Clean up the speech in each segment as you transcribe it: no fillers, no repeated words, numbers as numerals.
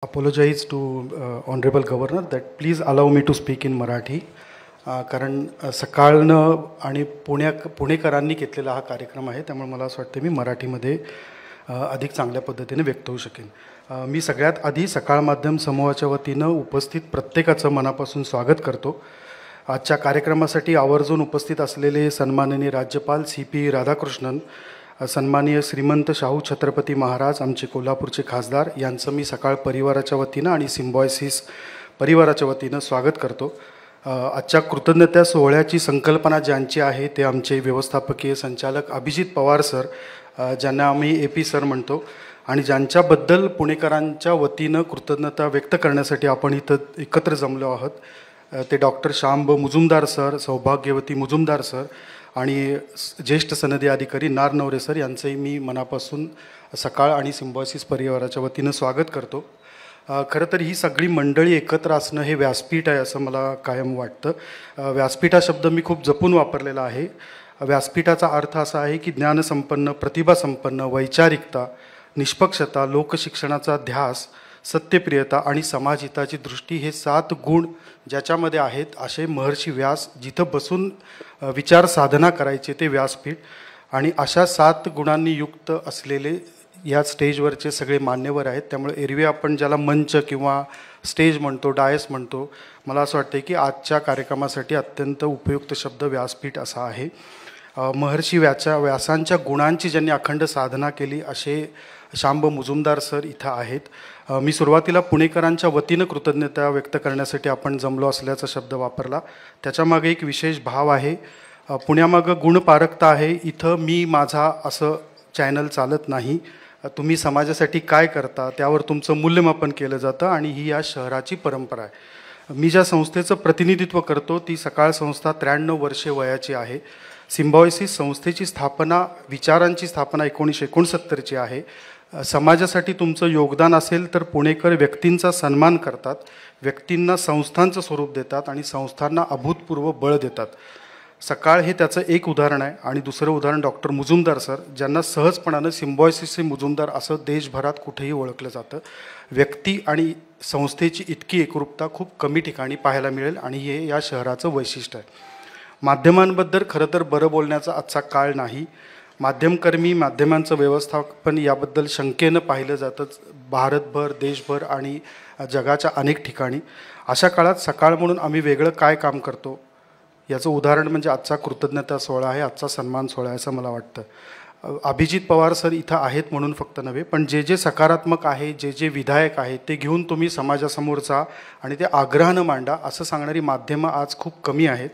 apologize to Honorable Governor that please allow me to speak in Marathi. कारण सकाळनं आणि पुणेकरांनी घेतलेला हा कार्यक्रम आहे, त्यामुळे मला असं वाटतं मी मराठीमध्ये अधिक चांगल्या पद्धतीने व्यक्त होऊ शकेन. मी सगळ्यात आधी सकाळ माध्यम समूहाच्या वतीनं उपस्थित प्रत्येकाचं मनापासून स्वागत करतो. आजच्या कार्यक्रमासाठी आवर्जून उपस्थित असलेले सन्माननीय राज्यपाल CP राधाकृष्णन, सन्माननीय श्रीमंत शाहू छत्रपती महाराज आमचे कोल्हापूरचे खासदार यांचं मी सकाळ परिवाराच्या वतीनं आणि सिम्बॉयसिस परिवाराच्या वतीनं स्वागत करतो. आजच्या कृतज्ञता सोहळ्याची संकल्पना ज्यांची आहे ते आमचे व्यवस्थापकीय संचालक अभिजित पवार सर, ज्यांना आम्ही AP सर म्हणतो, आणि ज्यांच्याबद्दल पुणेकरांच्या वतीनं कृतज्ञता व्यक्त करण्यासाठी आपण इथं एकत्र जमलो आहोत, ते डॉक्टर श्याम मुजुमदार सर, सौभाग्यवती मुजुमदार सर आणि ज्येष्ठ सनदी अधिकारी नारनवरे सर यांचंही मी मनापासून सकाळ आणि सिम्बॉयसिस परिवाराच्या वतीनं स्वागत करतो. खरं तर ही सगळी मंडळी एकत्र असणं हे व्यासपीठ आहे असं मला कायम वाटतं. व्यासपीठ हा शब्द मी खूप जपून वापरलेला आहे. व्यासपीठाचा अर्थ असा आहे की ज्ञानसंपन्न, प्रतिभासंपन्न, वैचारिकता, निष्पक्षता, लोकशिक्षणाचा ध्यास, सत्यप्रियता आणि समाजहिताची दृष्टी हे 7 गुण ज्याच्यामध्ये आहेत, असे महर्षी व्यास जिथं बसून विचार साधना करायचे ते व्यासपीठ. आणि अशा 7 गुणांनी युक्त असलेले या स्टेजवरचे सगळे मान्यवर आहेत. त्यामुळे एरवी आपण ज्याला मंच किंवा स्टेज म्हणतो, डायस म्हणतो, मला असं वाटतं की आजच्या कार्यक्रमासाठी अत्यंत उपयुक्त शब्द व्यासपीठ असा आहे. महर्षी व्यासांच्या गुणांची ज्यांनी अखंड साधना केली असे श्याम मुजुमदार सर इथं आहेत. मी सुरुवातीला पुणेकरांच्या वतीनं कृतज्ञता व्यक्त करण्यासाठी आपण जमलो असल्याचा शब्द वापरला. त्याच्यामागे एक विशेष भाव आहे. पुण्यामागं गुणपारखता आहे. इथं मी माझा असं चॅनल चालत नाही. तुम्ही समाजासाठी काय करता त्यावर तुमचं मूल्यमापन केलं जातं आणि ही या शहराची परंपरा आहे. मी ज्या संस्थेचं प्रतिनिधित्व करतो ती सकाळ संस्था 93 वर्षे वयाची आहे. सिम्बॉयसिस संस्थेची स्थापना, विचारांची स्थापना 1969ची आहे. समाजासाठी तुमचं योगदान असेल तर पुणेकर व्यक्तींचा सन्मान करतात, व्यक्तींना संस्थांचं स्वरूप देतात आणि संस्थांना अभूतपूर्व बळ देतात. सकाळ हे त्याचं एक उदाहरण आहे. आणि दुसरं उदाहरण डॉक्टर मुजुमदार सर, ज्यांना सहजपणानं सिम्बॉयसिसचे मुजुमदार असं देशभरात कुठेही ओळखलं जातं. व्यक्ती आणि संस्थेची इतकी एकरूपता खूप कमी ठिकाणी पाहायला मिळेल आणि हे या शहराचं वैशिष्ट्य आहे. माध्यमांबद्दल खरं तर बरं बोलण्याचा आजचा काळ नाही. माध्यमकर्मी, माध्यमांचं व्यवस्थापन याबद्दल शंकेनं पाहिलं जातंच भारतभर, देशभर आणि जगाच्या अनेक ठिकाणी. अशा काळात सकाळ म्हणून आम्ही वेगळं काय काम करतो याचं उदाहरण म्हणजे आजचा कृतज्ञता सोहळा आहे, आजचा सन्मान सोहळा आहे असं मला वाटतं. अभिजित पवार सर इथं आहेत म्हणून फक्त नव्हे, पण जे जे सकारात्मक आहे, जे जे विधायक आहे ते घेऊन तुम्ही समाजासमोर जा आणि ते आग्रहानं मांडा असं सांगणारी माध्यमं आज खूप कमी आहेत.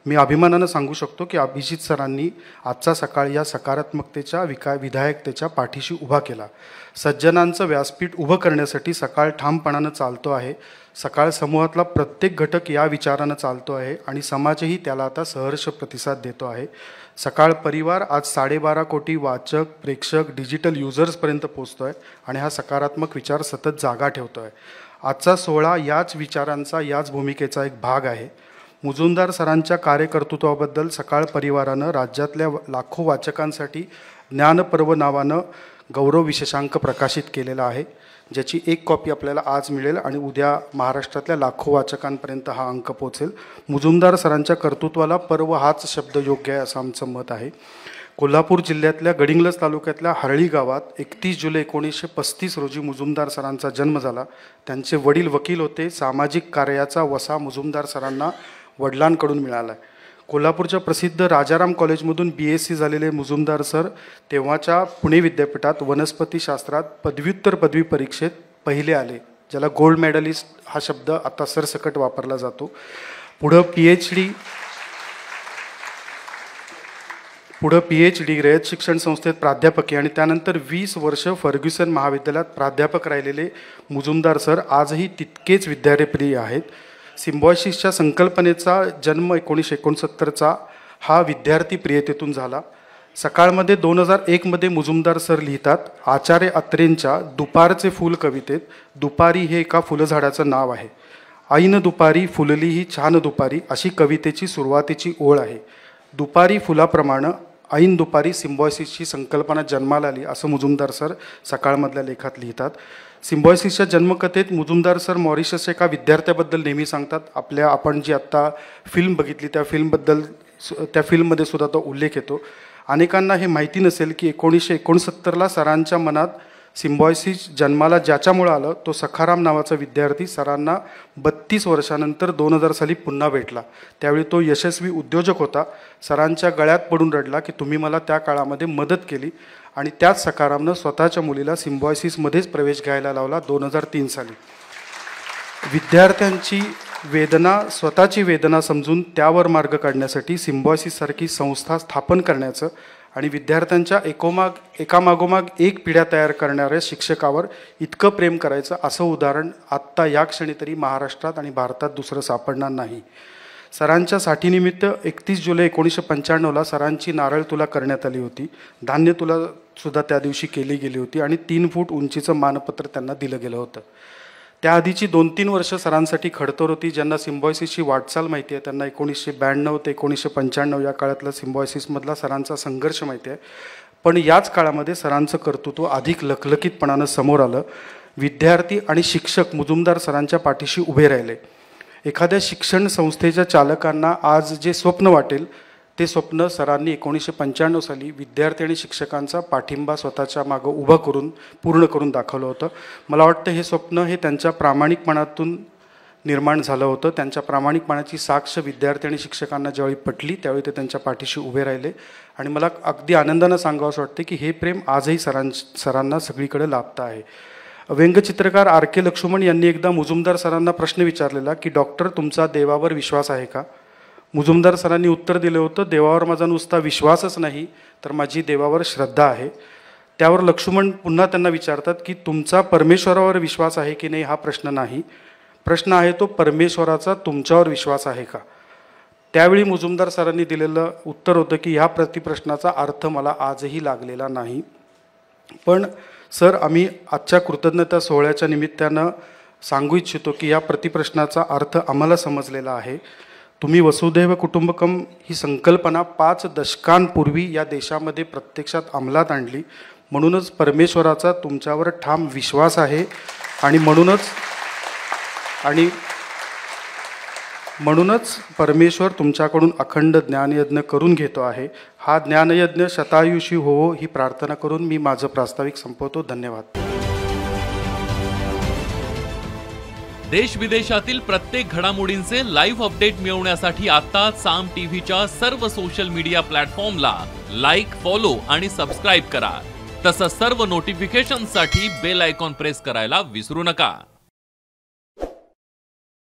मी अभिमानानं सांगू शकतो की अभिजित सरांनी आजचा सकाळ या सकारात्मकतेच्या विधायकतेच्या पाठीशी उभा केला. सज्जनांचं व्यासपीठ उभं करण्यासाठी सकाळ ठामपणानं चालतो आहे. सकाळ समूहातला प्रत्येक घटक या विचारानं चालतो आहे आणि समाजही त्याला आता सहर्ष प्रतिसाद देतो आहे. सकाळ परिवार आज 12.5 कोटी वाचक, प्रेक्षक, डिजिटल युजर्सपर्यंत पोचतो आहे आणि हा सकारात्मक विचार सतत जागा ठेवतो आहे. आजचा सोहळा याच विचारांचा, याच भूमिकेचा एक भाग आहे. मुजुमदार सरांच्या कार्यकर्तृत्वाबद्दल सकाळ परिवारानं राज्यातल्या लाखो वाचकांसाठी ज्ञानपर्व नावानं गौरव विशेषांक प्रकाशित केलेला आहे, ज्याची एक कॉपी आपल्याला आज मिळेल आणि उद्या महाराष्ट्रातल्या लाखो वाचकांपर्यंत हा अंक पोचेल. मुजुमदार सरांच्या कर्तृत्वाला पर्व हाच शब्द योग्य आहे असं आमचं मत आहे. कोल्हापूर जिल्ह्यातल्या गडिंग्लज तालुक्यातल्या हरळी गावात 31 जुलै 1935 रोजी मुजुमदार सरांचा जन्म झाला. त्यांचे वडील वकील होते. सामाजिक कार्याचा वसा मुजुमदार सरांना वडिलांकडून मिळाला आहे. कोल्हापूरच्या प्रसिद्ध राजाराम कॉलेजमधून BSc झालेले मुजुमदार सर तेव्हाच्या पुणे विद्यापीठात वनस्पतीशास्त्रात पदव्युत्तर पदवी परीक्षेत पहिले आले, ज्याला गोल्ड मेडलिस्ट हा शब्द आता सरसकट वापरला जातो. पुढं PhD रयत शिक्षण संस्थेत प्राध्यापकी आणि त्यानंतर 20 वर्ष फर्ग्युसन महाविद्यालयात प्राध्यापक राहिलेले मुजुमदार सर आजही तितकेच विद्यार्थीप्रिय आहेत. सिम्बॉयसिसच्या संकल्पनेचा जन्म 1969चा हा विद्यार्थी प्रियतेतून झाला. सकाळमध्ये 2001मध्ये मुजुमदार सर लिहितात, आचार्य अत्रेंच्या दुपारचे फूल कवितेत दुपारी हे एका फुलझाडाचं नाव आहे. ऐन दुपारी फुलली ही छान दुपारी अशी कवितेची सुरुवातीची ओळ आहे. दुपारी फुलाप्रमाणे ऐन दुपारी सिम्बॉयसिसची संकल्पना जन्माला आली असं मुजुमदार सर सकाळमधल्या लेखात लिहितात. सिम्बॉयसिसच्या जन्मकथेत मुजुमदार सर मॉरिशस एका विद्यार्थ्याबद्दल नेहमी सांगतात. आपण जी आत्ता फिल्म बघितली त्या फिल्ममध्ये सुद्धा तो उल्लेख येतो. अनेकांना हे माहिती नसेल की 1969ला सरांच्या मनात सिम्बॉयसिस जन्माला ज्याच्यामुळं आलं तो सखाराम नावाचा विद्यार्थी सरांना 32 वर्षानंतर 2000 साली पुन्हा भेटला. त्यावेळी तो यशस्वी उद्योजक होता. सरांच्या गळ्यात पडून रडला की तुम्ही मला त्या काळामध्ये मदत केली आणि त्याच सखारामनं स्वतःच्या मुलीला सिम्बॉयसिसमध्येच प्रवेश घ्यायला लावला 2003 साली. विद्यार्थ्यांची वेदना स्वतःची वेदना समजून त्यावर मार्ग काढण्यासाठी सिम्बॉयसिससारखी संस्था स्थापन करण्याचं आणि विद्यार्थ्यांच्या एकामागोमाग एक पिढ्या तयार करणाऱ्या शिक्षकावर इतकं प्रेम करायचं असं उदाहरण आत्ता या क्षणी तरी महाराष्ट्रात आणि भारतात दुसरं सापडणार नाही. सरांच्या साठीनिमित्त 31 जुलै 1995ला सरांची नारळ तुला करण्यात आली होती. धान्य तुला सुद्धा त्या दिवशी केली गेली होती आणि 3 फूट उंचीचं मानपत्र त्यांना दिलं गेलं होतं. त्याआधीची 2-3 वर्ष सरांसाठी खडतर होती. ज्यांना सिम्बॉयसिसची वाटचाल माहिती आहे त्यांना 1992 ते 1995 या काळातला सिम्बॉयसिसमधला सरांचा संघर्ष माहिती आहे. पण याच काळामध्ये सरांचं कर्तृत्व अधिक लखलखीतपणानं समोर आलं. विद्यार्थी आणि शिक्षक मुजुमदार सरांच्या पाठीशी उभे राहिले. एखाद्या शिक्षण संस्थेच्या चालकांना आज जे स्वप्न वाटेल ते स्वप्न सरांनी 1995 साली विद्यार्थी आणि शिक्षकांचा पाठिंबा स्वतःच्या मागं उभं करून पूर्ण करून दाखवलं होतं. मला वाटतं हे स्वप्न हे त्यांच्या प्रामाणिकपणातून निर्माण झालं होतं. त्यांच्या प्रामाणिकपणाची साक्ष विद्यार्थी आणि शिक्षकांना ज्यावेळी पटली त्यावेळी ते त्यांच्या पाठीशी उभे राहिले आणि मला अगदी आनंदानं सांगावंसं वाटतं की हे प्रेम आजही सरांना सगळीकडे लाभतं आहे. व्यंगचित्रकार RK लक्ष्मण यांनी एकदा मुजुमदार सरांना प्रश्न विचारलेला की डॉक्टर तुमचा देवावर विश्वास आहे का? मुजुमदार सरांनी उत्तर दिलं होतं, देवावर माझा नुसता विश्वासच नाही तर माझी देवावर श्रद्धा आहे. त्यावर लक्ष्मण पुन्हा त्यांना विचारतात की तुमचा परमेश्वरावर विश्वास आहे की नाही हा प्रश्न नाही, प्रश्न आहे तो परमेश्वराचा तुमच्यावर विश्वास आहे का? त्यावेळी मुजुमदार सरांनी दिलेलं उत्तर होतं की ह्या प्रतिप्रश्नाचा अर्थ मला आजही लागलेला नाही. पण सर आम्ही आजच्या कृतज्ञता सोहळ्याच्या निमित्तानं सांगू इच्छितो की या प्रतिप्रश्नाचा अर्थ आम्हाला समजलेला आहे. तुम्ही वसुधैव कुटुंबकम ही संकल्पना 5 दशकांपूर्वी या देशामध्ये प्रत्यक्षात अंमलात आणली. म्हणूनच परमेश्वराचा तुमच्यावर ठाम विश्वास आहे आणि म्हणूनच परमेश्वर तुमच्याकडून अखंड ज्ञानयज्ञ करून घेतो आहे. हा ज्ञानयज्ञ शतायुषी होवो ही प्रार्थना करून मी माझं प्रास्ताविक संपवतो. धन्यवाद. देश विदेशातील प्रत्येक घडामोडींचे लाईव्ह अपडेट मिळवण्यासाठी आता साम टीव्हीच्या सर्व सोशल मीडिया प्लॅटफॉर्मला लाईक, फॉलो आणि सबस्क्राईब करा. तसंच सर्व नोटिफिकेशनसाठी बेल आयकॉन प्रेस करायला विसरू नका.